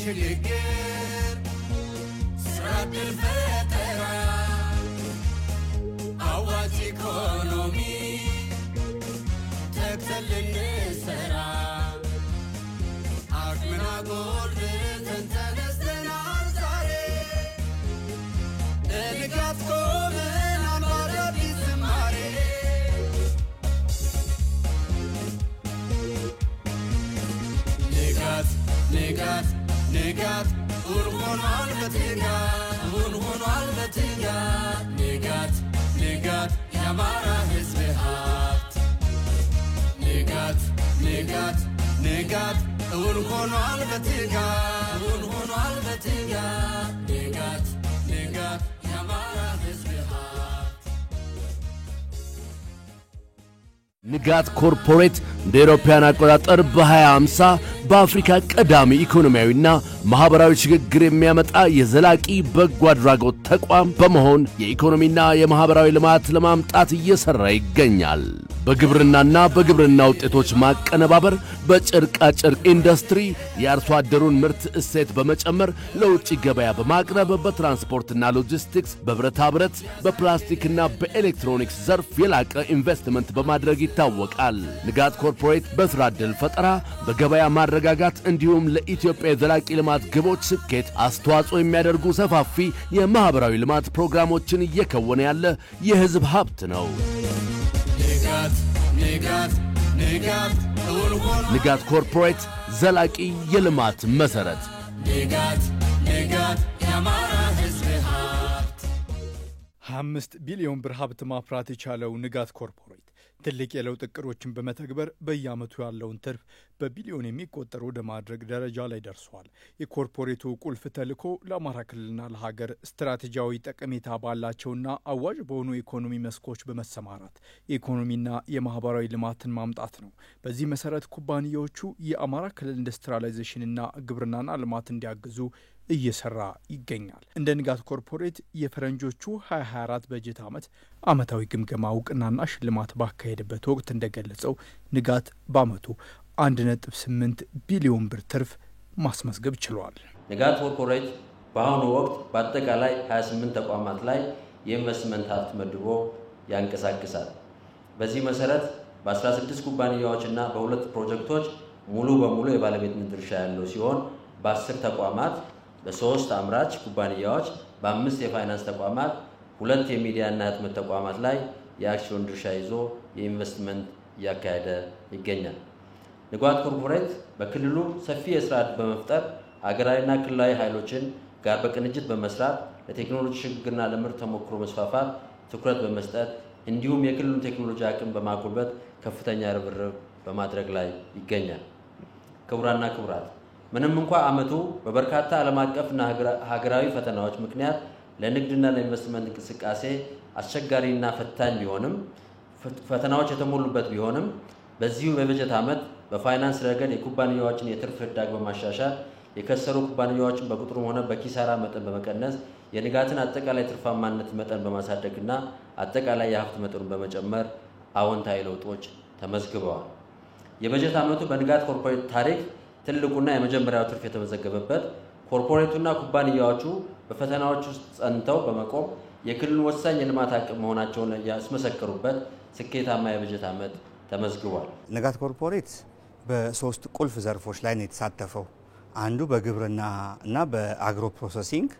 ሽግግር ስራድ ፈጠራ አዋጭ ኢኮኖሚ ተክተልን ሰራ አቅምና ጎልብተን ተነስተናል ዛሬ ለንጋት ቆመን አማራዲስ ዝማሬ ንጋት ሆኗል በትጋት ንጋት የአማራ ሕዝብ ሀብት ንጋት ሆኗል በትጋት ንጋት የአማራ ሕዝብ ሀብት ንጋት ኮርፖሬት እንደ ኢሮፒያን አቆጣጠር በ2050 በአፍሪካ ቀዳሚ ኢኮኖሚያዊና ማህበራዊ ሽግግር የሚያመጣ የዘላቂ በጎ አድራጎት ተቋም በመሆን የኢኮኖሚና የማህበራዊ ልማት ለማምጣት እየሰራ ይገኛል። በግብርናና በግብርና ውጤቶች ማቀነባበር፣ በጨርቃ ጨርቅ ኢንዱስትሪ የአርሶ አደሩን ምርት እሴት በመጨመር ለውጭ ገበያ በማቅረብ፣ በትራንስፖርትና ሎጂስቲክስ፣ በብረታ ብረት፣ በፕላስቲክና በኤሌክትሮኒክስ ዘርፍ የላቀ ኢንቨስትመንት በማድረግ ይታወቃል። ንጋት ኮርፖሬት በስራ ዕድል ፈጠራ፣ በገበያ ማረጋጋት እንዲሁም ለኢትዮጵያ የዘላቂ ልማት ግቦች ስኬት አስተዋጽኦ የሚያደርጉ ሰፋፊ የማህበራዊ ልማት ፕሮግራሞችን እየከወነ ያለ የህዝብ ሀብት ነው። ንጋት ኮርፖሬት ዘላቂ የልማት መሰረት። ንጋት የአማራ ሕዝብ ሀብት 5 ቢሊዮን ብር ሀብት ማፍራት የቻለው ንጋት ኮርፖሬት ትልቅ የለውጥ እቅዶችን በመተግበር በየዓመቱ ያለውን ትርፍ በቢሊዮን የሚቆጠር ወደ ማድረግ ደረጃ ላይ ደርሷል። የኮርፖሬቱ ቁልፍ ተልዕኮ ለአማራ ክልልና ለሀገር ስትራቴጂያዊ ጠቀሜታ ባላቸውና አዋጭ በሆኑ ኢኮኖሚ መስኮች በመሰማራት የኢኮኖሚና የማህበራዊ ልማትን ማምጣት ነው። በዚህ መሰረት ኩባንያዎቹ የአማራ ክልል ኢንዱስትሪያላይዜሽንና ግብርናና ልማት እንዲያግዙ እየሰራ ይገኛል። እንደ ንጋት ኮርፖሬት የፈረንጆቹ 2024 በጀት ዓመት ዓመታዊ ግምገማ እውቅናና ሽልማት ባካሄደበት ወቅት እንደገለጸው ንጋት በዓመቱ 1.8 ቢሊዮን ብር ትርፍ ማስመዝገብ ችሏል። ንጋት ኮርፖሬት በአሁኑ ወቅት በአጠቃላይ 28 ተቋማት ላይ የኢንቨስትመንት ሀብት መድቦ ያንቀሳቅሳል። በዚህ መሰረት በ16 ኩባንያዎችና በ2 ፕሮጀክቶች ሙሉ በሙሉ የባለቤትነት ድርሻ ያለው ሲሆን በ10 ተቋማት፣ በ3 አምራች ኩባንያዎች፣ በ5 የፋይናንስ ተቋማት፣ 2 የሚዲያና ህትመት ተቋማት ላይ የአክሲዮን ድርሻ ይዞ የኢንቨስትመንት እያካሄደ ይገኛል። ንጋት ኮርፖሬት በክልሉ ሰፊ የስራ ዕድል በመፍጠር ሀገራዊና ክልላዊ ኃይሎችን ጋር በቅንጅት በመስራት ለቴክኖሎጂ ሽግግርና ለምርት ተሞክሮ መስፋፋት ትኩረት በመስጠት እንዲሁም የክልሉን ቴክኖሎጂ አቅም በማጎልበት ከፍተኛ ርብርብ በማድረግ ላይ ይገኛል። ክቡራንና ክቡራት፣ ምንም እንኳን ዓመቱ በበርካታ ዓለም አቀፍና ሀገራዊ ፈተናዎች ምክንያት ለንግድና ለኢንቨስትመንት እንቅስቃሴ አስቸጋሪና ፈታኝ ቢሆንም ፈተናዎች የተሞሉበት ቢሆንም በዚሁ በበጀት ዓመት በፋይናንስ ረገድ የኩባንያዎችን የትርፍ ህዳግ በማሻሻል የከሰሩ ኩባንያዎችን በቁጥሩም ሆነ በኪሳራ መጠን በመቀነስ የንጋትን አጠቃላይ ትርፋማነት መጠን በማሳደግና አጠቃላይ የሀብት መጠኑን በመጨመር አዎንታዊ ለውጦች ተመዝግበዋል። የበጀት ዓመቱ በንጋት ኮርፖሬት ታሪክ ትልቁና የመጀመሪያው ትርፍ የተመዘገበበት፣ ኮርፖሬቱና ኩባንያዎቹ በፈተናዎች ውስጥ ጸንተው በመቆም የክልሉ ወሳኝ የልማት አቅም መሆናቸውን ያስመሰከሩበት ስኬታማ የበጀት ዓመት ተመዝግቧል። ንጋት ኮርፖሬት በ3 ቁልፍ ዘርፎች ላይ ነው የተሳተፈው። አንዱ በግብርና እና በአግሮ ፕሮሰሲንግ፣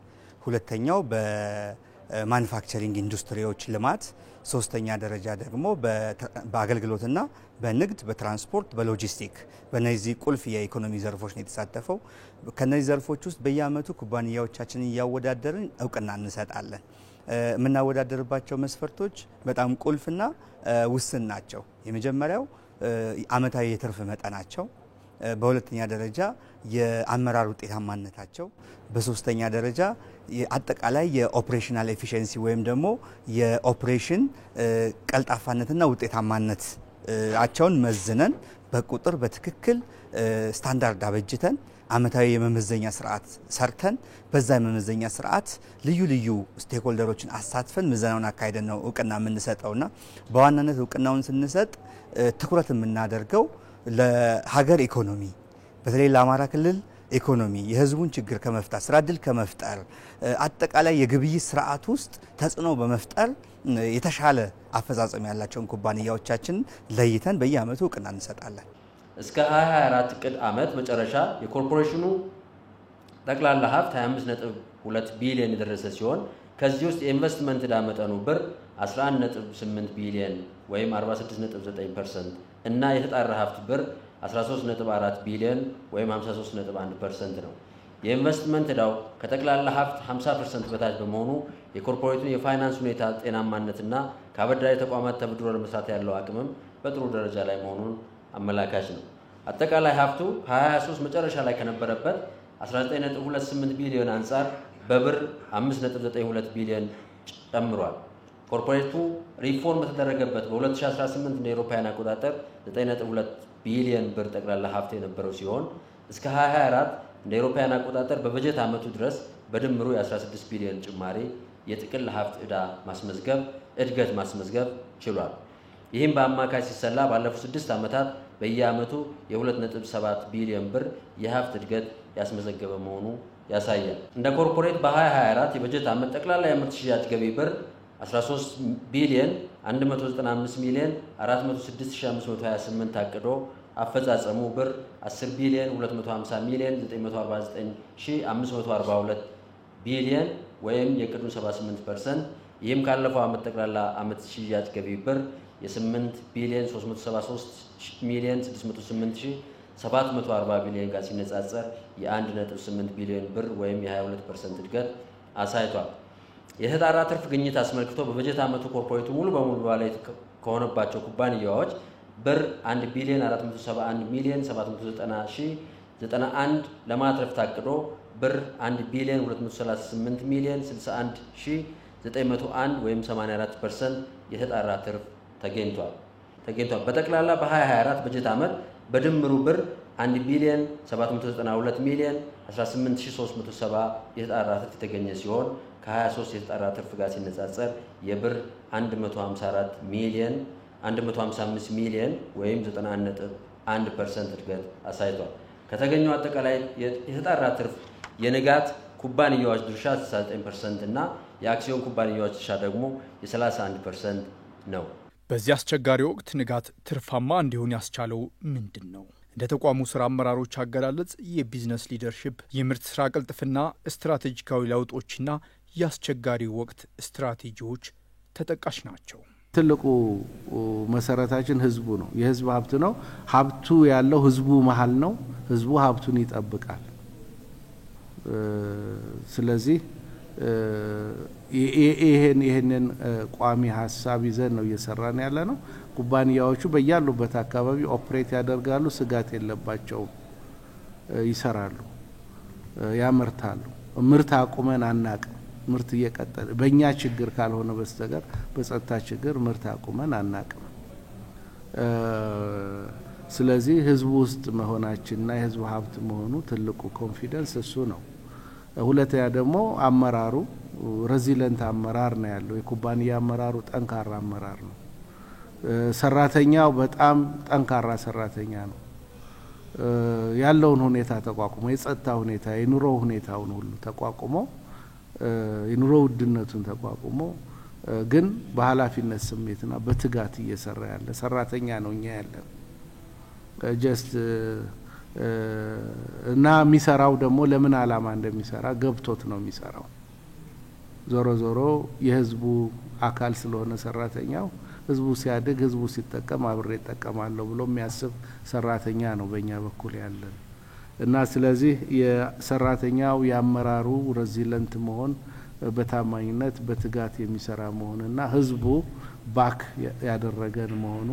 ሁለተኛው በማኑፋክቸሪንግ ኢንዱስትሪዎች ልማት፣ ሶስተኛ ደረጃ ደግሞ በአገልግሎትና በንግድ፣ በትራንስፖርት፣ በሎጂስቲክ በእነዚህ ቁልፍ የኢኮኖሚ ዘርፎች ነው የተሳተፈው። ከነዚህ ዘርፎች ውስጥ በየዓመቱ ኩባንያዎቻችንን እያወዳደርን እውቅና እንሰጣለን። የምናወዳደርባቸው መስፈርቶች በጣም ቁልፍና ውስን ናቸው። የመጀመሪያው ዓመታዊ የትርፍ መጠናቸው፣ በሁለተኛ ደረጃ የአመራር ውጤታማነታቸው፣ በሶስተኛ ደረጃ አጠቃላይ የኦፕሬሽናል ኤፊሺየንሲ ወይም ደግሞ የኦፕሬሽን ቀልጣፋነትና ውጤታማነት አቸውን መዝነን በቁጥር በትክክል ስታንዳርድ አበጅተን ዓመታዊ የመመዘኛ ስርዓት ሰርተን በዛ የመመዘኛ ስርዓት ልዩ ልዩ ስቴክሆልደሮችን አሳትፈን ምዘናውን አካሄደን ነው እውቅና የምንሰጠውና በዋናነት እውቅናውን ስንሰጥ ትኩረት የምናደርገው ለሀገር ኢኮኖሚ በተለይ ለአማራ ክልል ኢኮኖሚ የህዝቡን ችግር ከመፍታት ስራ ዕድል ከመፍጠር አጠቃላይ የግብይት ስርዓት ውስጥ ተጽዕኖ በመፍጠር የተሻለ አፈጻጸም ያላቸውን ኩባንያዎቻችን ለይተን በየአመቱ እውቅና እንሰጣለን። እስከ 2024 ዕቅድ ዓመት መጨረሻ የኮርፖሬሽኑ ጠቅላላ ሀብት 25.2 ቢሊዮን የደረሰ ሲሆን ከዚህ ውስጥ የኢንቨስትመንት ዕዳ መጠኑ ብር 11.8 ቢሊዮን ወይም 46.9% እና የተጣራ ሀብት ብር 13.4 ቢሊዮን ወይም 53.1% ነው። የኢንቨስትመንት ዕዳው ከጠቅላላ ሀብት 50% በታች በመሆኑ የኮርፖሬቱን የፋይናንስ ሁኔታ ጤናማነትና ከአበዳሪ ተቋማት ተበድሮ ለመስራት ያለው አቅምም በጥሩ ደረጃ ላይ መሆኑን አመላካች ነው። አጠቃላይ ሀብቱ ከ2023 መጨረሻ ላይ ከነበረበት 19.28 ቢሊዮን አንጻር በብር 5.92 ቢሊዮን ጨምሯል። ኮርፖሬቱ ሪፎርም በተደረገበት በ2018 እንደ አውሮፓውያን አቆጣጠር 9.2 ቢሊዮን ብር ጠቅላላ ሀብት የነበረው ሲሆን እስከ 2024 እንደ አውሮፓውያን አቆጣጠር በበጀት ዓመቱ ድረስ በድምሩ የ16 ቢሊዮን ጭማሪ የጥቅል ሀብት ዕዳ እድገት ማስመዝገብ ችሏል። ይህም በአማካይ ሲሰላ ባለፉት 6 ዓመታት በየዓመቱ የ2.7 ቢሊዮን ብር የሀብት እድገት ያስመዘገበ መሆኑ ያሳያል። እንደ ኮርፖሬት በ2024 የበጀት ዓመት ጠቅላላ የምርት ሽያጭ ገቢ ብር 13 ቢሊዮን 195 ሚሊዮን 46528 ታቅዶ አፈጻጸሙ ብር 10 ቢሊዮን 250 ሚሊዮን 949542 ቢሊዮን ወይም የቅዱን 78%። ይህም ካለፈው ዓመት ጠቅላላ ዓመት ሽያጭ ገቢ ብር የ8 ቢሊዮን 373 ሚሊዮን 608740 ቢሊዮን ጋር ሲነጻጸር የ1.8 ቢሊዮን ብር ወይም የ22% እድገት አሳይቷል። የተጣራ ትርፍ ግኝት አስመልክቶ በበጀት ዓመቱ ኮርፖሬቱ ሙሉ በሙሉ ባለቤት ከሆነባቸው ኩባንያዎች ብር 1 ቢሊዮን 471 ሚሊዮን 790091 ለማትረፍ ታቅዶ ብር 1 ቢሊዮን 238 ሚሊዮን 61901 ወይም 84% የተጣራ ትርፍ ተገኝቷል። በጠቅላላ በ2024 በጀት ዓመት በድምሩ ብር 1 ቢሊዮን 792 ሚሊዮን 18370 የተጣራ ትርፍ የተገኘ ሲሆን ከ23 የተጣራ ትርፍ ጋር ሲነጻጸር የብር 154 ሚሊዮን 155 ሚሊዮን ወይም 91.1% እድገት አሳይቷል። ከተገኘው አጠቃላይ የተጣራ ትርፍ የንጋት ኩባንያዎች ድርሻ 69% እና የአክሲዮን ኩባንያዎች ድርሻ ደግሞ የ31% ነው። በዚህ አስቸጋሪ ወቅት ንጋት ትርፋማ እንዲሆን ያስቻለው ምንድን ነው? እንደ ተቋሙ ስራ አመራሮች አገላለጽ የቢዝነስ ሊደርሺፕ፣ የምርት ስራ ቅልጥፍና፣ ስትራቴጂካዊ ለውጦችና የአስቸጋሪ ወቅት ስትራቴጂዎች ተጠቃሽ ናቸው። ትልቁ መሰረታችን ህዝቡ ነው። የህዝብ ሀብት ነው። ሀብቱ ያለው ህዝቡ መሃል ነው። ህዝቡ ሀብቱን ይጠብቃል። ስለዚህ ይሄንን ቋሚ ሀሳብ ይዘን ነው እየሰራን ያለ ነው። ኩባንያዎቹ በያሉበት አካባቢ ኦፕሬት ያደርጋሉ። ስጋት የለባቸውም። ይሰራሉ፣ ያመርታሉ። ምርት አቁመን አናቅም። ምርት እየቀጠለ በእኛ ችግር ካልሆነ በስተቀር በጸጥታ ችግር ምርት አቁመን አናቅም። ስለዚህ ህዝቡ ውስጥ መሆናችንና የህዝቡ ሀብት መሆኑ ትልቁ ኮንፊደንስ እሱ ነው። ሁለተኛ ደግሞ አመራሩ ሬዚለንት አመራር ነው ያለው። የኩባንያ አመራሩ ጠንካራ አመራር ነው። ሰራተኛው በጣም ጠንካራ ሰራተኛ ነው። ያለውን ሁኔታ ተቋቁሞ የጸጥታ ሁኔታ የኑሮ ሁኔታውን ሁሉ ተቋቁሞ የኑሮ ውድነቱን ተቋቁሞ ግን በኃላፊነት ስሜትና በትጋት እየሰራ ያለ ሰራተኛ ነው እኛ ያለን ጀስት እና የሚሰራው ደግሞ ለምን አላማ እንደሚሰራ ገብቶት ነው የሚሰራው። ዞሮ ዞሮ የህዝቡ አካል ስለሆነ ሰራተኛው ህዝቡ ሲያድግ ህዝቡ ሲጠቀም አብሬ እጠቀማለሁ ብሎ የሚያስብ ሰራተኛ ነው በእኛ በኩል ያለን እና ስለዚህ የሰራተኛው ያመራሩ ሬዚለንት መሆን በታማኝነት በትጋት የሚሰራ መሆንና ህዝቡ ባክ ያደረገን መሆኑ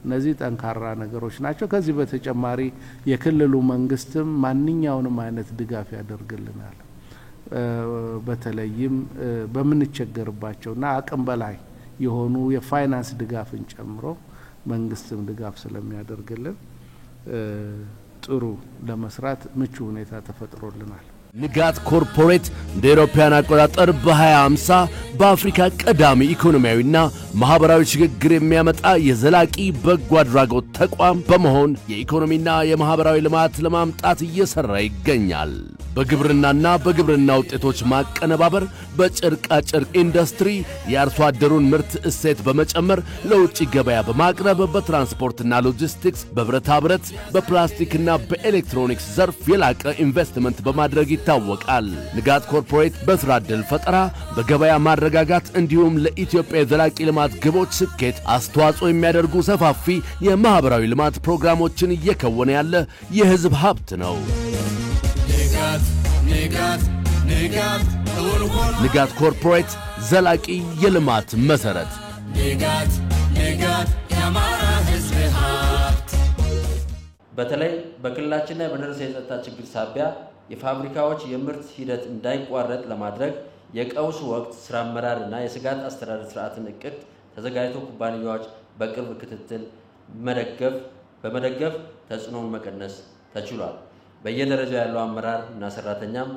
እነዚህ ጠንካራ ነገሮች ናቸው። ከዚህ በተጨማሪ የክልሉ መንግስትም ማንኛውንም አይነት ድጋፍ ያደርግልናል። በተለይም በምንቸገርባቸውና አቅም በላይ የሆኑ የፋይናንስ ድጋፍን ጨምሮ መንግስትም ድጋፍ ስለሚያደርግልን ጥሩ ለመስራት ምቹ ሁኔታ ተፈጥሮልናል። ንጋት ኮርፖሬት እንደ አውሮፓውያን አቆጣጠር በ2050 በአፍሪካ ቀዳሚ ኢኮኖሚያዊና ማህበራዊ ሽግግር የሚያመጣ የዘላቂ በጎ አድራጎት ተቋም በመሆን የኢኮኖሚና የማህበራዊ ልማት ለማምጣት እየሰራ ይገኛል። በግብርናና በግብርና ውጤቶች ማቀነባበር፣ በጨርቃ ጨርቅ ኢንዱስትሪ የአርሶ አደሩን ምርት እሴት በመጨመር ለውጭ ገበያ በማቅረብ፣ በትራንስፖርትና ሎጂስቲክስ፣ በብረታ ብረት፣ በፕላስቲክና በኤሌክትሮኒክስ ዘርፍ የላቀ ኢንቨስትመንት በማድረግ ይታወቃል። ንጋት ኮርፖሬት በስራ ዕድል ፈጠራ፣ በገበያ ማረጋጋት እንዲሁም ለኢትዮጵያ የዘላቂ ልማት ግቦች ስኬት አስተዋጽኦ የሚያደርጉ ሰፋፊ የማህበራዊ ልማት ፕሮግራሞችን እየከወነ ያለ የህዝብ ሀብት ነው። ንጋት ኮርፖሬት ዘላቂ የልማት መሰረት። ንጋት የአማራ ህዝብ ሀብት። በተለይ በክልላችን ላይ በደረሰ የጸጥታ ችግር ሳቢያ የፋብሪካዎች የምርት ሂደት እንዳይቋረጥ ለማድረግ የቀውስ ወቅት ስራ አመራርና የስጋት አስተዳደር ስርዓትን እቅድ ተዘጋጅቶ ኩባንያዎች በቅርብ ክትትል በመደገፍ ተጽዕኖውን መቀነስ ተችሏል። በየደረጃው ያለው አመራር እና ሰራተኛም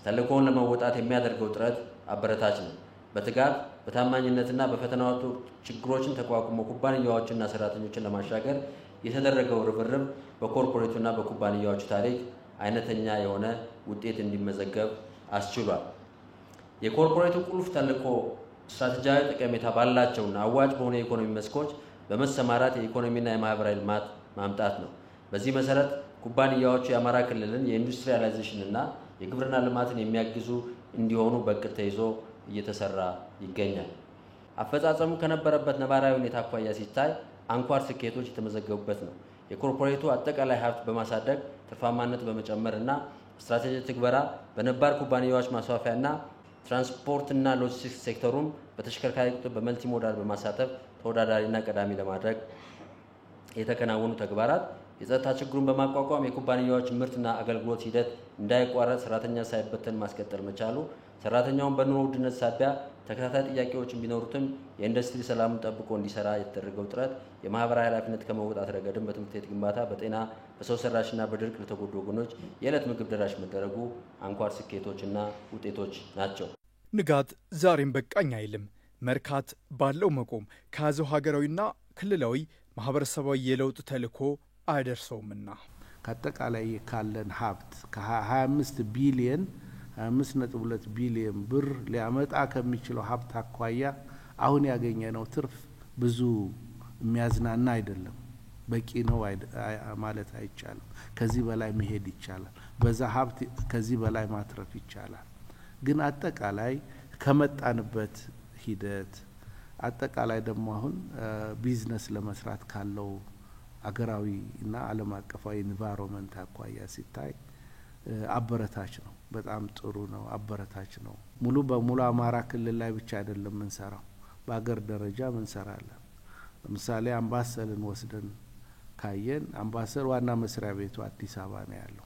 ተልእኮውን ለመወጣት የሚያደርገው ጥረት አበረታች ነው። በትጋት በታማኝነትና በፈተናዎች ችግሮችን ተቋቁሞ ኩባንያዎችና ሰራተኞችን ለማሻገር የተደረገው ርብርብ በኮርፖሬቱና በኩባንያዎቹ ታሪክ አይነተኛ የሆነ ውጤት እንዲመዘገብ አስችሏል። የኮርፖሬቱ ቁልፍ ተልእኮ ስትራቴጂያዊ ጠቀሜታ ባላቸውና አዋጭ በሆኑ የኢኮኖሚ መስኮች በመሰማራት የኢኮኖሚና የማህበራዊ ልማት ማምጣት ነው። በዚህ መሰረት ኩባንያዎቹ የአማራ ክልልን የኢንዱስትሪያላይዜሽን እና የግብርና ልማትን የሚያግዙ እንዲሆኑ በእቅድ ተይዞ እየተሰራ ይገኛል። አፈጻጸሙ ከነበረበት ነባራዊ ሁኔታ አኳያ ሲታይ አንኳር ስኬቶች የተመዘገቡበት ነው። የኮርፖሬቱ አጠቃላይ ሀብት በማሳደግ ትርፋማነት በመጨመርና ስትራቴጂ ትግበራ በነባር ኩባንያዎች ማስፋፊያና ትራንስፖርትና ሎጂስቲክስ ሴክተሩን በተሽከርካሪ ቁጥር በመልቲ ሞዳል በማሳተፍ ተወዳዳሪና ቀዳሚ ለማድረግ የተከናወኑ ተግባራት የጸጥታ ችግሩን በማቋቋም የኩባንያዎች ምርትና አገልግሎት ሂደት እንዳይቋረጥ ሰራተኛ ሳይበተን ማስቀጠል መቻሉ፣ ሰራተኛውን በኑሮ ውድነት ሳቢያ ተከታታይ ጥያቄዎችን ቢኖሩትም የኢንዱስትሪ ሰላሙን ጠብቆ እንዲሰራ የተደረገው ጥረት፣ የማህበራዊ ኃላፊነት ከመወጣት ረገድም በትምህርት ቤት ግንባታ፣ በጤና፣ በሰው ሰራሽና በድርቅ ለተጎዱ ወገኖች የዕለት ምግብ ደራሽ መደረጉ አንኳር ስኬቶችና ውጤቶች ናቸው። ንጋት ዛሬም በቃኝ አይልም። መርካት ባለው መቆም ከያዘው ሀገራዊና ክልላዊ ማህበረሰባዊ የለውጥ ተልእኮ አይደርሰውምና ከአጠቃላይ ካለን ሀብት ከ25 ቢሊየን 25.2 ቢሊየን ብር ሊያመጣ ከሚችለው ሀብት አኳያ አሁን ያገኘነው ትርፍ ብዙ የሚያዝናና አይደለም። በቂ ነው ማለት አይቻልም። ከዚህ በላይ መሄድ ይቻላል። በዛ ሀብት ከዚህ በላይ ማትረፍ ይቻላል። ግን አጠቃላይ ከመጣንበት ሂደት አጠቃላይ ደግሞ አሁን ቢዝነስ ለመስራት ካለው አገራዊ እና ዓለም አቀፋዊ ኢንቫይሮንመንት አኳያ ሲታይ አበረታች ነው። በጣም ጥሩ ነው። አበረታች ነው። ሙሉ በሙሉ አማራ ክልል ላይ ብቻ አይደለም እንሰራው፣ በአገር ደረጃ እንሰራለን። ለምሳሌ አምባሰልን ወስደን ካየን አምባሰል ዋና መስሪያ ቤቱ አዲስ አበባ ነው ያለው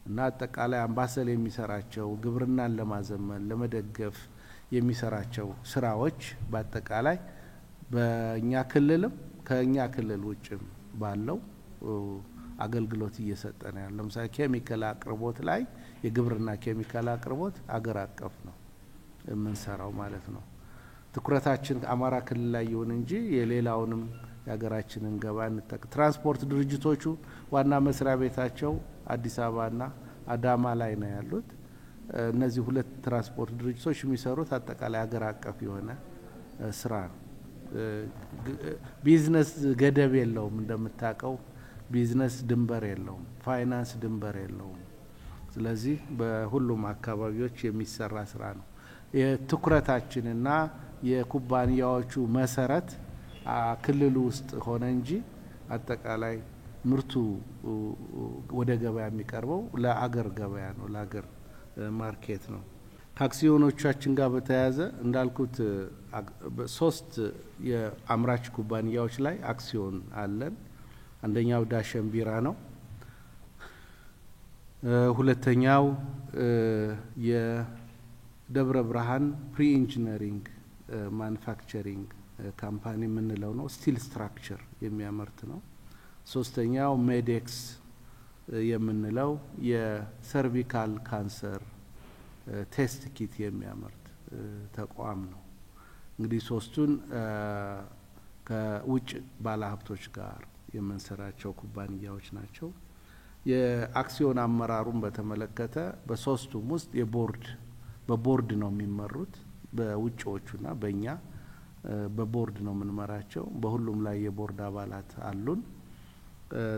እና አጠቃላይ አምባሰል የሚሰራቸው ግብርናን ለማዘመን ለመደገፍ የሚሰራቸው ስራዎች በአጠቃላይ በእኛ ክልልም ከኛ ክልል ውጭም ባለው አገልግሎት እየሰጠ ነው ያለው። ለምሳሌ ኬሚካል አቅርቦት ላይ የግብርና ኬሚካል አቅርቦት አገር አቀፍ ነው የምንሰራው ማለት ነው። ትኩረታችን አማራ ክልል ላይ ይሁን እንጂ የሌላውንም የሀገራችንን ገበያ ትራንስፖርት ድርጅቶቹ ዋና መስሪያ ቤታቸው አዲስ አበባና አዳማ ላይ ነው ያሉት። እነዚህ ሁለት ትራንስፖርት ድርጅቶች የሚሰሩት አጠቃላይ ሀገር አቀፍ የሆነ ስራ ነው። ቢዝነስ ገደብ የለውም። እንደምታውቀው ቢዝነስ ድንበር የለውም። ፋይናንስ ድንበር የለውም። ስለዚህ በሁሉም አካባቢዎች የሚሰራ ስራ ነው። የትኩረታችንና የኩባንያዎቹ መሰረት ክልሉ ውስጥ ሆነ እንጂ አጠቃላይ ምርቱ ወደ ገበያ የሚቀርበው ለአገር ገበያ ነው፣ ለአገር ማርኬት ነው። ከአክሲዮኖቻችን ጋር በተያያዘ እንዳልኩት ሶስት የአምራች ኩባንያዎች ላይ አክሲዮን አለን። አንደኛው ዳሸን ቢራ ነው። ሁለተኛው የደብረ ብርሃን ፕሪ ኢንጂነሪንግ ማኑፋክቸሪንግ ካምፓኒ የምንለው ነው። ስቲል ስትራክቸር የሚያመርት ነው። ሶስተኛው ሜዴክስ የምንለው የሰርቪካል ካንሰር ቴስት ኪት የሚያመርት ተቋም ነው። እንግዲህ ሶስቱን ከውጭ ባለሀብቶች ጋር የምንሰራቸው ኩባንያዎች ናቸው። የአክሲዮን አመራሩን በተመለከተ በሶስቱም ውስጥ በቦርድ ነው የሚመሩት። በውጭዎቹና በእኛ በቦርድ ነው የምንመራቸው። በሁሉም ላይ የቦርድ አባላት አሉን።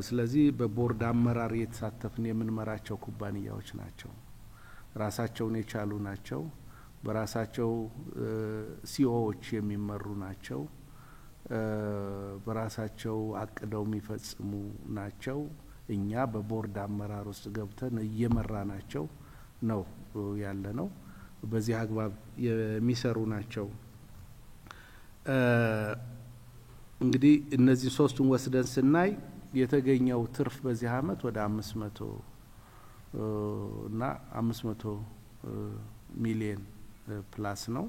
ስለዚህ በቦርድ አመራር የተሳተፍን የምንመራቸው ኩባንያዎች ናቸው። ራሳቸውን የቻሉ ናቸው። በራሳቸው ሲኦዎች የሚመሩ ናቸው። በራሳቸው አቅደው የሚፈጽሙ ናቸው። እኛ በቦርድ አመራር ውስጥ ገብተን እየመራናቸው ነው ያለ ነው። በዚህ አግባብ የሚሰሩ ናቸው። እንግዲህ እነዚህ ሶስቱን ወስደን ስናይ የተገኘው ትርፍ በዚህ አመት ወደ 500 እና 500 ሚሊዮን ፕላስ ነው።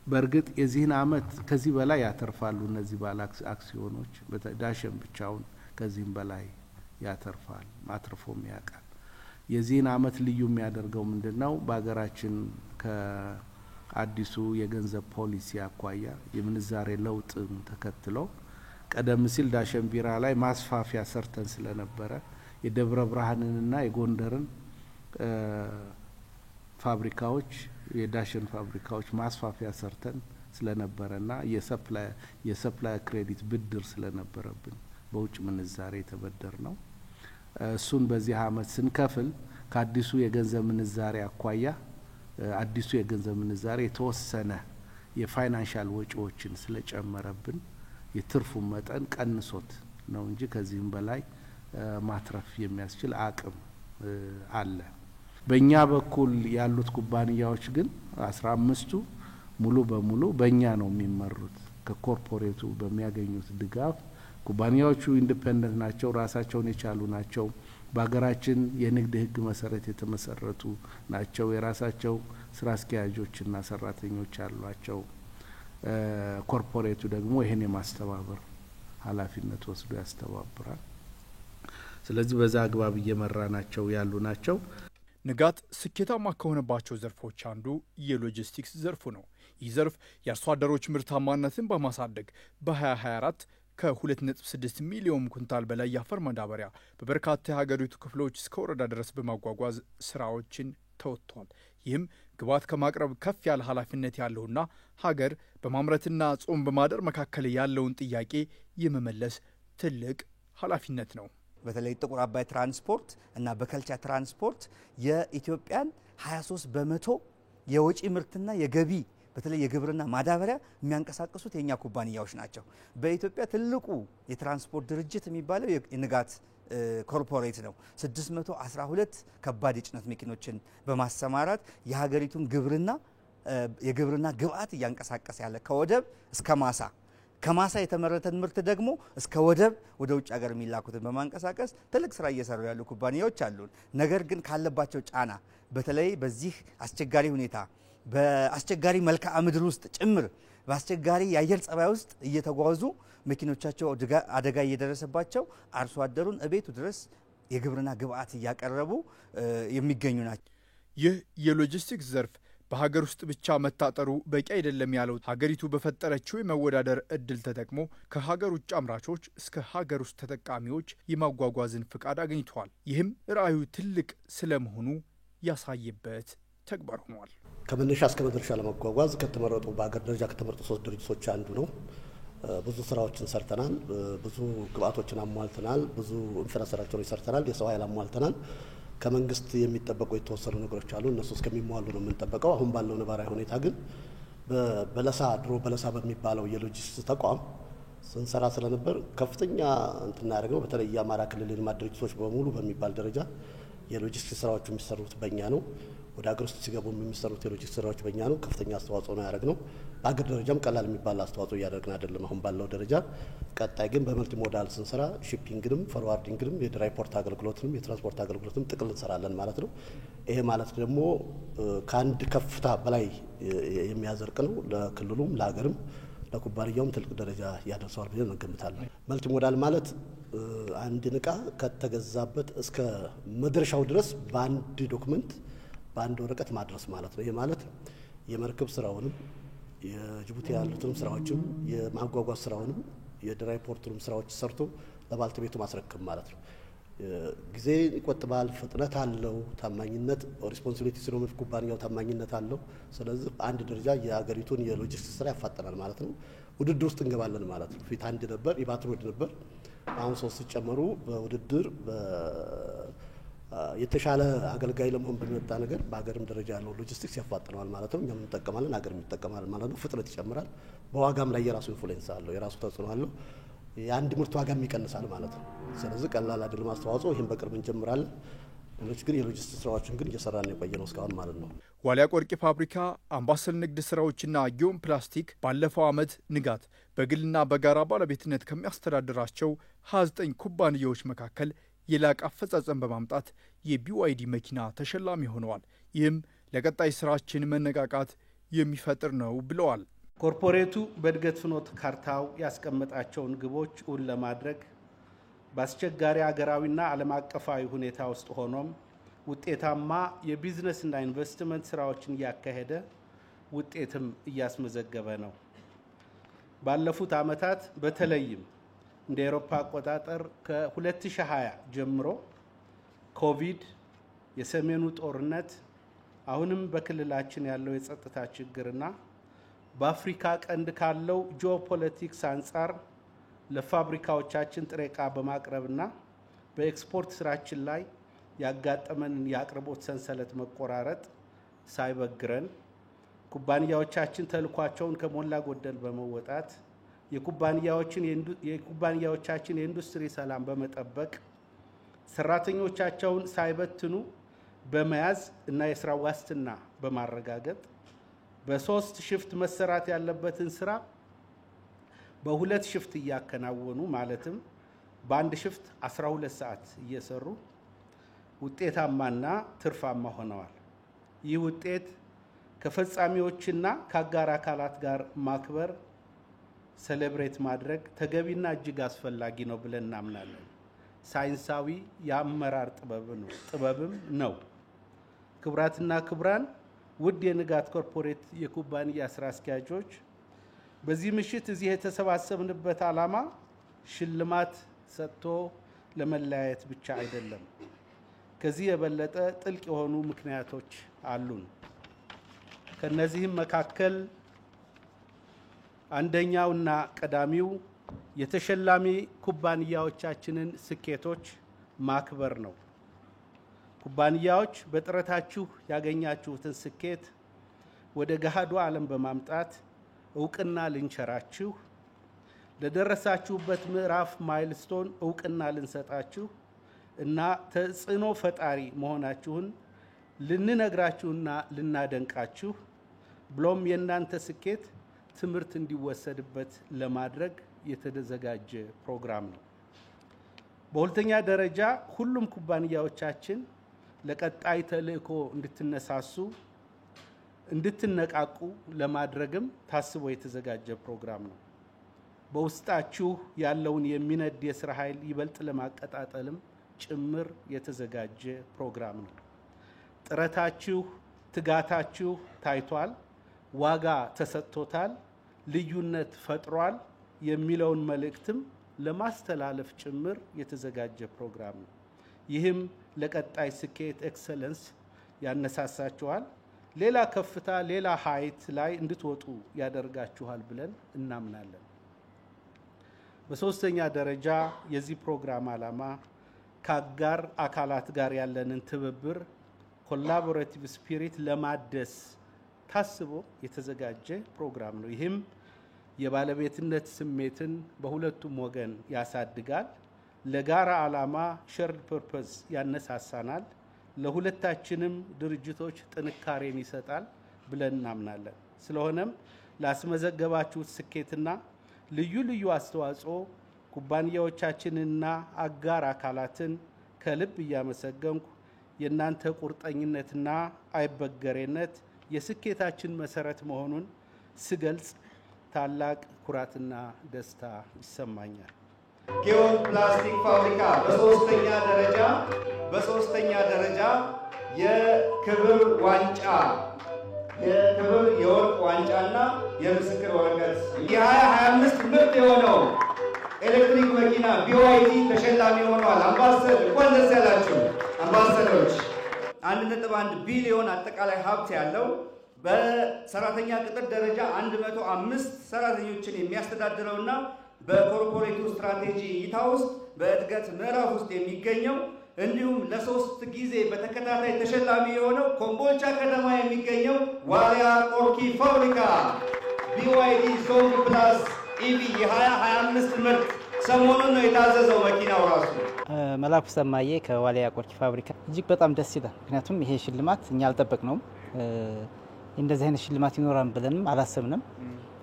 በእርግጥ የዚህን አመት ከዚህ በላይ ያተርፋሉ እነዚህ ባለ አክሲዮኖች። ዳሸን ብቻውን ከዚህም በላይ ያተርፋል፣ አትርፎም ያውቃል። የዚህን አመት ልዩ የሚያደርገው ምንድነው? በሀገራችን ከአዲሱ የገንዘብ ፖሊሲ አኳያ የምንዛሬ ለውጥ ተከትሎ ቀደም ሲል ዳሸን ቢራ ላይ ማስፋፊያ ሰርተን ስለነበረ የደብረ ብርሃንንና የጎንደርን ፋብሪካዎች የዳሸን ፋብሪካዎች ማስፋፊያ ሰርተን ስለነበረና የሰፕላይ ክሬዲት ብድር ስለነበረብን በውጭ ምንዛሬ ተበደር ነው። እሱን በዚህ አመት ስንከፍል ከአዲሱ የገንዘብ ምንዛሬ አኳያ አዲሱ የገንዘብ ምንዛሬ የተወሰነ የፋይናንሻል ወጪዎችን ስለጨመረብን የትርፉን መጠን ቀንሶት ነው እንጂ ከዚህም በላይ ማትረፍ የሚያስችል አቅም አለ። በእኛ በኩል ያሉት ኩባንያዎች ግን 15ቱ ሙሉ በሙሉ በእኛ ነው የሚመሩት። ከኮርፖሬቱ በሚያገኙት ድጋፍ ኩባንያዎቹ ኢንዲፔንደንት ናቸው፣ ራሳቸውን የቻሉ ናቸው። በሀገራችን የንግድ ህግ መሰረት የተመሰረቱ ናቸው። የራሳቸው ስራ አስኪያጆችና ሰራተኞች አሏቸው። ኮርፖሬቱ ደግሞ ይሄን የማስተባበር ኃላፊነት ወስዶ ያስተባብራል። ስለዚህ በዛ አግባብ እየመራናቸው ያሉ ናቸው። ንጋት ስኬታማ ከሆነባቸው ዘርፎች አንዱ የሎጂስቲክስ ዘርፉ ነው። ይህ ዘርፍ የአርሶ አደሮች ምርታማነትን በማሳደግ በ2024 ከ2.6 ሚሊዮን ኩንታል በላይ የአፈር ማዳበሪያ በበርካታ የሀገሪቱ ክፍሎች እስከ ወረዳ ድረስ በማጓጓዝ ስራዎችን ተወጥቷል። ይህም ግብዓት ከማቅረብ ከፍ ያለ ኃላፊነት ያለውና ሀገር በማምረትና ጾም በማደር መካከል ያለውን ጥያቄ የመመለስ ትልቅ ኃላፊነት ነው። በተለይ ጥቁር አባይ ትራንስፖርት እና በከልቻ ትራንስፖርት የኢትዮጵያን 23% የወጪ ምርትና የገቢ በተለይ የግብርና ማዳበሪያ የሚያንቀሳቅሱት የኛ ኩባንያዎች ናቸው። በኢትዮጵያ ትልቁ የትራንስፖርት ድርጅት የሚባለው የንጋት ኮርፖሬት ነው። 612 ከባድ የጭነት መኪኖችን በማሰማራት የሀገሪቱን የግብርና ግብዓት እያንቀሳቀሰ ያለ ከወደብ እስከ ማሳ ከማሳ የተመረተን ምርት ደግሞ እስከ ወደብ ወደ ውጭ ሀገር የሚላኩትን በማንቀሳቀስ ትልቅ ስራ እየሰሩ ያሉ ኩባንያዎች አሉን። ነገር ግን ካለባቸው ጫና በተለይ በዚህ አስቸጋሪ ሁኔታ በአስቸጋሪ መልክዓ ምድር ውስጥ ጭምር በአስቸጋሪ የአየር ጸባይ ውስጥ እየተጓዙ መኪኖቻቸው አደጋ እየደረሰባቸው አርሶ አደሩን እቤቱ ድረስ የግብርና ግብዓት እያቀረቡ የሚገኙ ናቸው። ይህ የሎጂስቲክስ ዘርፍ በሀገር ውስጥ ብቻ መታጠሩ በቂ አይደለም ያለው ሀገሪቱ በፈጠረችው የመወዳደር እድል ተጠቅሞ ከሀገር ውጭ አምራቾች እስከ ሀገር ውስጥ ተጠቃሚዎች የማጓጓዝን ፍቃድ አግኝቷል። ይህም ራዕዩ ትልቅ ስለመሆኑ ያሳየበት ተግባር ሆኗል። ከመነሻ እስከ መድረሻ ለመጓጓዝ ከተመረጡ በሀገር ደረጃ ከተመረጡ 3 ድርጅቶች አንዱ ነው። ብዙ ስራዎችን ሰርተናል። ብዙ ግብዓቶችን አሟልተናል። ብዙ ኢንፍራስትራክቸሮች ሰርተናል። የሰው ኃይል አሟልተናል። ከመንግስት የሚጠበቁ የተወሰኑ ነገሮች አሉ። እነሱ እስከሚሟሉ ነው የምንጠበቀው። አሁን ባለው ነባራዊ ሁኔታ ግን በለሳ በሚባለው የሎጂስቲክስ ተቋም ስንሰራ ስለነበር ከፍተኛ እንትና ያደረገው በተለይ የአማራ ክልል ልማት ድርጅቶች በሙሉ በሚባል ደረጃ የሎጂስቲክስ ስራዎች የሚሰሩት በእኛ ነው። ወደ ሀገር ውስጥ ሲገቡ የሚሰሩት የሎጂስቲክስ ስራዎች በእኛ ነው። ከፍተኛ አስተዋጽኦ ነው ያደረግነው። በአገር ደረጃም ቀላል የሚባል አስተዋጽኦ እያደረግን አይደለም አሁን ባለው ደረጃ። ቀጣይ ግን በመልቲ ሞዳል ስንሰራ ሺፒንግንም ፎርዋርዲንግንም የድራይ ፖርት አገልግሎትንም የትራንስፖርት አገልግሎትንም ጥቅል እንሰራለን ማለት ነው። ይሄ ማለት ደግሞ ከአንድ ከፍታ በላይ የሚያዘርቅ ነው። ለክልሉም ለሀገርም ለኩባንያውም ትልቅ ደረጃ ያደርሰዋል ብለን እንገምታለን። መልቲ ሞዳል ማለት አንድ ዕቃ ከተገዛበት እስከ መድረሻው ድረስ በአንድ ዶክመንት በአንድ ወረቀት ማድረስ ማለት ነው። ይሄ ማለት የመርከብ ስራውንም የጅቡቲ ያሉትንም ስራዎችም የማጓጓዝ ስራውንም የድራይ ፖርቱንም ስራዎች ሰርቶ ለባልተቤቱ ማስረከብ ማለት ነው። ጊዜ ይቆጥባል፣ ፍጥነት አለው፣ ታማኝነት ሪስፖንሲቢሊቲ ስለሆነ ኩባንያው ታማኝነት አለው። ስለዚህ አንድ ደረጃ የሀገሪቱን የሎጂስቲክስ ስራ ያፋጠናል ማለት ነው። ውድድር ውስጥ እንገባለን ማለት ነው። ፊት አንድ ነበር፣ ኢባትሮድ ነበር። አሁን 3 ሲጨመሩ በውድድር የተሻለ አገልጋይ ለመሆን በመጣ ነገር በሀገርም ደረጃ ያለው ሎጂስቲክስ ያፋጠናል ማለት ነው። እኛም እንጠቀማለን፣ ሀገርም ይጠቀማል ማለት ነው። ፍጥነት ይጨምራል። በዋጋም ላይ የራሱ ኢንፍሉዌንስ አለው፣ የራሱ ተጽዕኖ አለው። የአንድ ምርት ዋጋም ይቀንሳል ማለት ነው። ስለዚህ ቀላል አይደለም አስተዋጽኦ። ይሄን በቅርብ እንጀምራለን። ሌሎች ግን የሎጂስቲክስ ስራዎችን ግን እየሰራን የቆየነው እስካሁን ማለት ነው። ዋልያ ቆርቂ ፋብሪካ፣ አምባሰል ንግድ ስራዎችና ጊዮን ፕላስቲክ ባለፈው ዓመት ንጋት በግልና በጋራ ባለቤትነት ከሚያስተዳድራቸው 29 ኩባንያዎች መካከል የላቀ አፈጻጸም በማምጣት የቢዋይዲ መኪና ተሸላሚ ሆነዋል። ይህም ለቀጣይ ስራችን መነቃቃት የሚፈጥር ነው ብለዋል። ኮርፖሬቱ በእድገት ፍኖተ ካርታው ያስቀመጣቸውን ግቦች እውን ለማድረግ በአስቸጋሪ አገራዊና ዓለም አቀፋዊ ሁኔታ ውስጥ ሆኖም ውጤታማ የቢዝነስና ኢንቨስትመንት ስራዎችን እያካሄደ ውጤትም እያስመዘገበ ነው። ባለፉት ዓመታት በተለይም እንደ አውሮፓ አቆጣጠር ከ2020 ጀምሮ ኮቪድ፣ የሰሜኑ ጦርነት፣ አሁንም በክልላችን ያለው የጸጥታ ችግርና በአፍሪካ ቀንድ ካለው ጂኦፖለቲክስ አንጻር ለፋብሪካዎቻችን ጥሬ ዕቃ በማቅረብና በኤክስፖርት ስራችን ላይ ያጋጠመንን የአቅርቦት ሰንሰለት መቆራረጥ ሳይበግረን ኩባንያዎቻችን ተልኳቸውን ከሞላ ጎደል በመወጣት የኩባንያዎቻችን የኢንዱስትሪ ሰላም በመጠበቅ ሰራተኞቻቸውን ሳይበትኑ በመያዝ እና የስራ ዋስትና በማረጋገጥ በ3 ሽፍት መሰራት ያለበትን ስራ በ2 ሽፍት እያከናወኑ ማለትም በአንድ ሽፍት 12 ሰዓት እየሰሩ ውጤታማና ትርፋማ ሆነዋል። ይህ ውጤት ከፈጻሚዎችና ከአጋር አካላት ጋር ማክበር ሴሌብሬት ማድረግ ተገቢና እጅግ አስፈላጊ ነው ብለን እናምናለን። ሳይንሳዊ የአመራር ጥበብም ነው። ክቡራትና ክቡራን፣ ውድ የንጋት ኮርፖሬት የኩባንያ ስራ አስኪያጆች፣ በዚህ ምሽት እዚህ የተሰባሰብንበት ዓላማ ሽልማት ሰጥቶ ለመለያየት ብቻ አይደለም። ከዚህ የበለጠ ጥልቅ የሆኑ ምክንያቶች አሉን። ከነዚህም መካከል አንደኛውና ቀዳሚው የተሸላሚ ኩባንያዎቻችንን ስኬቶች ማክበር ነው። ኩባንያዎች በጥረታችሁ ያገኛችሁትን ስኬት ወደ ገሃዱ ዓለም በማምጣት እውቅና ልንቸራችሁ፣ ለደረሳችሁበት ምዕራፍ ማይልስቶን እውቅና ልንሰጣችሁ እና ተጽዕኖ ፈጣሪ መሆናችሁን ልንነግራችሁና ልናደንቃችሁ ብሎም የእናንተ ስኬት ትምህርት እንዲወሰድበት ለማድረግ የተዘጋጀ ፕሮግራም ነው። በሁለተኛ ደረጃ ሁሉም ኩባንያዎቻችን ለቀጣይ ተልእኮ እንድትነሳሱ እንድትነቃቁ ለማድረግም ታስቦ የተዘጋጀ ፕሮግራም ነው። በውስጣችሁ ያለውን የሚነድ የስራ ኃይል ይበልጥ ለማቀጣጠልም ጭምር የተዘጋጀ ፕሮግራም ነው። ጥረታችሁ፣ ትጋታችሁ ታይቷል፣ ዋጋ ተሰጥቶታል፣ ልዩነት ፈጥሯል የሚለውን መልእክትም ለማስተላለፍ ጭምር የተዘጋጀ ፕሮግራም ነው። ይህም ለቀጣይ ስኬት ኤክሰለንስ ያነሳሳችኋል፣ ሌላ ከፍታ፣ ሌላ ሀይት ላይ እንድትወጡ ያደርጋችኋል ብለን እናምናለን። በሶስተኛ ደረጃ የዚህ ፕሮግራም ዓላማ ከአጋር አካላት ጋር ያለንን ትብብር ኮላቦሬቲቭ ስፒሪት ለማደስ ታስቦ የተዘጋጀ ፕሮግራም ነው። ይህም የባለቤትነት ስሜትን በሁለቱም ወገን ያሳድጋል፣ ለጋራ ዓላማ ሼርድ ፐርፐዝ ያነሳሳናል፣ ለሁለታችንም ድርጅቶች ጥንካሬን ይሰጣል ብለን እናምናለን። ስለሆነም ላስመዘገባችሁት ስኬትና ልዩ ልዩ አስተዋጽኦ ኩባንያዎቻችንና አጋር አካላትን ከልብ እያመሰገንኩ የእናንተ ቁርጠኝነትና አይበገሬነት የስኬታችን መሰረት መሆኑን ስገልጽ ታላቅ ኩራትና ደስታ ይሰማኛል። ጊዮን ፕላስቲክ ፋብሪካ በሶስተኛ ደረጃ የክብር ዋንጫ የክብር የወርቅ ዋንጫና የምስክር ወረቀት የ2025 ምርጥ የሆነው ኤሌክትሪክ መኪና BYD ተሸላሚ ሆነዋል። አምባሰል እንኳን ደስ ያላችሁ አምባሰሎች። 1.1 ቢሊዮን አጠቃላይ ሀብት ያለው በሰራተኛ ቅጥር ደረጃ 105 ሰራተኞችን የሚያስተዳድረውና በኮርፖሬቱ ስትራቴጂ እይታ ውስጥ በእድገት ምዕራፍ ውስጥ የሚገኘው እንዲሁም ለ3 ጊዜ በተከታታይ ተሸላሚ የሆነው ኮምቦልቻ ከተማ የሚገኘው ዋልያ ቆርኪ ፋብሪካ BYD ዞንግ ፕላስ EV የ2025 ምርት ሰሞኑን ነው የታዘዘው መኪናው ራሱ። መላኩ ሰማዬ ከዋልያ ቆርኪ ፋብሪካ እጅግ በጣም ደስ ይላል። ምክንያቱም ይሄ ሽልማት እኛ አልጠበቅነውም። እንደዚህ አይነት ሽልማት ይኖራል ብለንም አላሰብንም።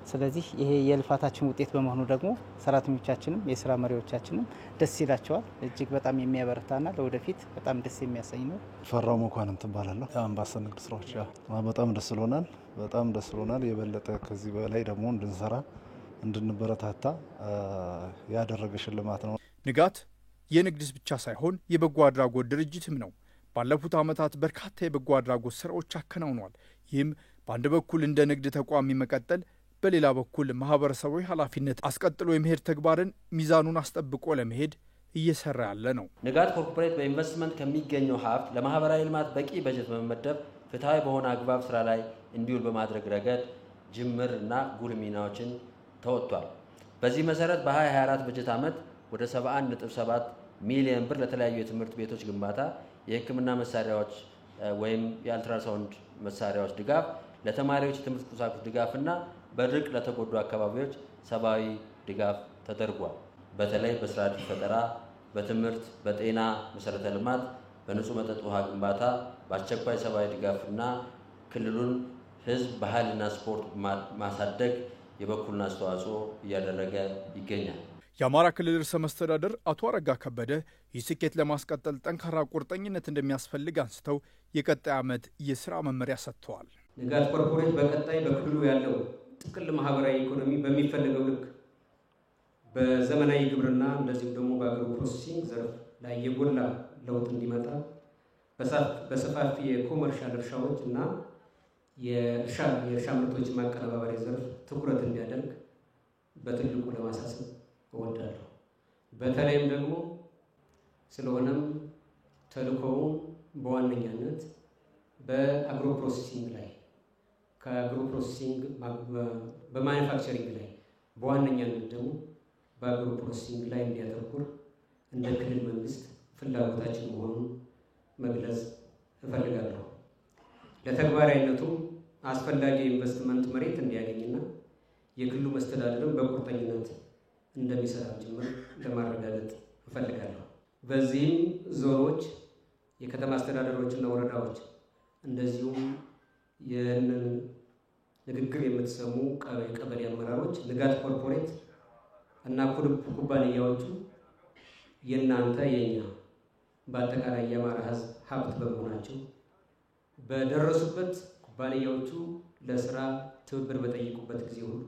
ስለዚህ ይሄ የልፋታችን ውጤት በመሆኑ ደግሞ ሰራተኞቻችንም የስራ መሪዎቻችንም ደስ ይላቸዋል። እጅግ በጣም የሚያበረታና ለወደፊት በጣም ደስ የሚያሰኝ ነው። ፈራው መኳንንት ባላለው አምባሰል ንግድ ስራዎች በጣም ደስ ብሎናል። በጣም ደስ ብሎናል። የበለጠ ከዚህ በላይ ደግሞ እንድንሰራ እንድንበረታታ ያደረገ ሽልማት ነው። ንጋት የንግድ ብቻ ሳይሆን የበጎ አድራጎት ድርጅትም ነው። ባለፉት ዓመታት በርካታ የበጎ አድራጎት ስራዎች አከናውኗል። ይህም በአንድ በኩል እንደ ንግድ ተቋም መቀጠል፣ በሌላ በኩል ማህበረሰባዊ ኃላፊነት አስቀጥሎ የመሄድ ተግባርን ሚዛኑን አስጠብቆ ለመሄድ እየሰራ ያለ ነው። ንጋት ኮርፖሬት በኢንቨስትመንት ከሚገኘው ሀብት ለማህበራዊ ልማት በቂ በጀት በመመደብ ፍትሃዊ በሆነ አግባብ ስራ ላይ እንዲውል በማድረግ ረገድ ጅምር እና ጉልህ ሚናዎችን ተወጥቷል። በዚህ መሰረት በ2024 በጀት ዓመት ወደ 71.7 ሚሊዮን ብር ለተለያዩ የትምህርት ቤቶች ግንባታ፣ የሕክምና መሳሪያዎች ወይም የአልትራሳውንድ መሳሪያዎች ድጋፍ፣ ለተማሪዎች የትምህርት ቁሳቁስ ድጋፍና በድርቅ ለተጎዱ አካባቢዎች ሰብአዊ ድጋፍ ተደርጓል። በተለይ በስራ ዕድል ፈጠራ፣ በትምህርት፣ በጤና መሰረተ ልማት፣ በንጹህ መጠጥ ውሃ ግንባታ፣ በአስቸኳይ ሰብአዊ ድጋፍና ክልሉን ህዝብ ባህልና ስፖርት ማሳደግ የበኩሉን አስተዋጽኦ እያደረገ ይገኛል። የአማራ ክልል ርዕሰ መስተዳድር አቶ አረጋ ከበደ ይህ ስኬት ለማስቀጠል ጠንካራ ቁርጠኝነት እንደሚያስፈልግ አንስተው የቀጣይ ዓመት የስራ መመሪያ ሰጥተዋል። ንጋት ኮርፖሬት በቀጣይ በክልሉ ያለው ጥቅል ማህበራዊ ኢኮኖሚ በሚፈልገው ልክ በዘመናዊ ግብርና እንደዚሁ ደግሞ በአግሮ ፕሮሰሲንግ ዘርፍ ላይ የጎላ ለውጥ እንዲመጣ በሰፋፊ የኮመርሻል እርሻዎች እና የእርሻ ምርቶች ማቀነባበሪያ ዘርፍ ትኩረት እንዲያደርግ በትልቁ ለማሳሰብ እወዳለሁ። በተለይም ደግሞ ስለሆነም ተልእኮውን በዋነኛነት በአግሮ ፕሮሰሲንግ ላይ ከአግሮ ፕሮሰሲንግ በማኑፋክቸሪንግ ላይ በዋነኛነት ደግሞ በአግሮ ፕሮሰሲንግ ላይ እንዲያተኩር እንደ ክልል መንግስት ፍላጎታችን መሆኑን መግለጽ እፈልጋለሁ። ለተግባራዊነቱም አስፈላጊ ኢንቨስትመንት መሬት እንዲያገኝና የክልሉ መስተዳድርም በቁርጠኝነት እንደሚሰራ ጭምር ለማረጋገጥ እፈልጋለሁ። በዚህም ዞኖች፣ የከተማ አስተዳደሮችና ወረዳዎች እንደዚሁም ይህንን ንግግር የምትሰሙ ቀበሌ አመራሮች ንጋት ኮርፖሬት እና ኩባንያዎቹ የእናንተ የኛ በአጠቃላይ የአማራ ሕዝብ ሀብት በመሆናቸው በደረሱበት ኩባንያዎቹ ለስራ ትብብር በጠይቁበት ጊዜ ሁሉ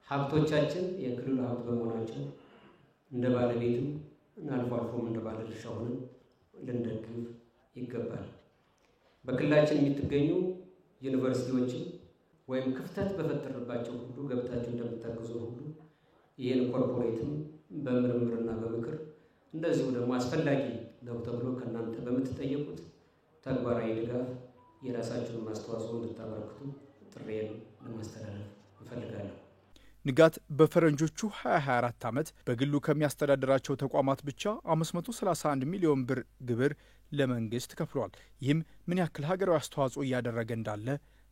ሀብቶቻችን የክልሉ ሀብት በመሆናቸው እንደ ባለቤትም አልፎ አልፎም እንደ ባለድርሻ ሆነን ልንደግፍ ይገባል። በክልላችን የምትገኙ ዩኒቨርሲቲዎችም ወይም ክፍተት በፈጠረባቸው ሁሉ ገብታችሁ እንደምታግዙ ሁሉ ይህን ኮርፖሬትም በምርምርና በምክር እንደዚሁ ደግሞ አስፈላጊ ነው ተብሎ ከእናንተ በምትጠየቁት ተግባራዊ ድጋፍ የራሳችሁን አስተዋጽኦ እንድታበረክቱ ጥሬን ለማስተላለፍ እፈልጋለሁ። ንጋት በፈረንጆቹ 2024 ዓመት በግሉ ከሚያስተዳድራቸው ተቋማት ብቻ 531 ሚሊዮን ብር ግብር ለመንግስት ከፍሏል። ይህም ምን ያክል ሀገራዊ አስተዋጽኦ እያደረገ እንዳለ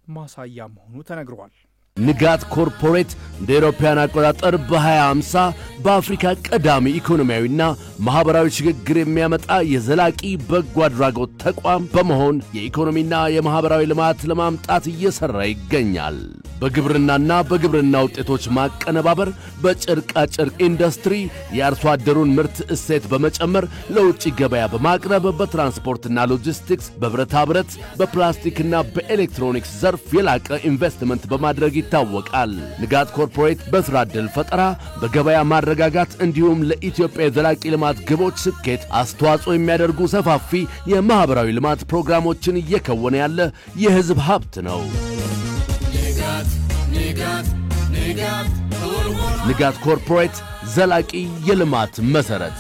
ማሳያ መሆኑ ተነግሯል። ንጋት ኮርፖሬት እንደ አውሮፓውያን አቆጣጠር በ2050 በአፍሪካ ቀዳሚ ኢኮኖሚያዊና ማህበራዊ ሽግግር የሚያመጣ የዘላቂ በጎ አድራጎት ተቋም በመሆን የኢኮኖሚና የማህበራዊ ልማት ለማምጣት እየሰራ ይገኛል። በግብርናና በግብርና ውጤቶች ማቀነባበር፣ በጨርቃ ጨርቅ ኢንዱስትሪ የአርሶ አደሩን ምርት እሴት በመጨመር ለውጭ ገበያ በማቅረብ፣ በትራንስፖርትና ሎጂስቲክስ፣ በብረታ ብረት፣ በፕላስቲክና በኤሌክትሮኒክስ ዘርፍ የላቀ ኢንቨስትመንት በማድረግ ይታወቃል። ንጋት ኮርፖሬት በስራ ዕድል ፈጠራ፣ በገበያ ማረጋጋት እንዲሁም ለኢትዮጵያ የዘላቂ ልማት ግቦች ስኬት አስተዋጽኦ የሚያደርጉ ሰፋፊ የማህበራዊ ልማት ፕሮግራሞችን እየከወነ ያለ የህዝብ ሀብት ነው። ንጋት ኮርፖሬት ዘላቂ የልማት መሰረት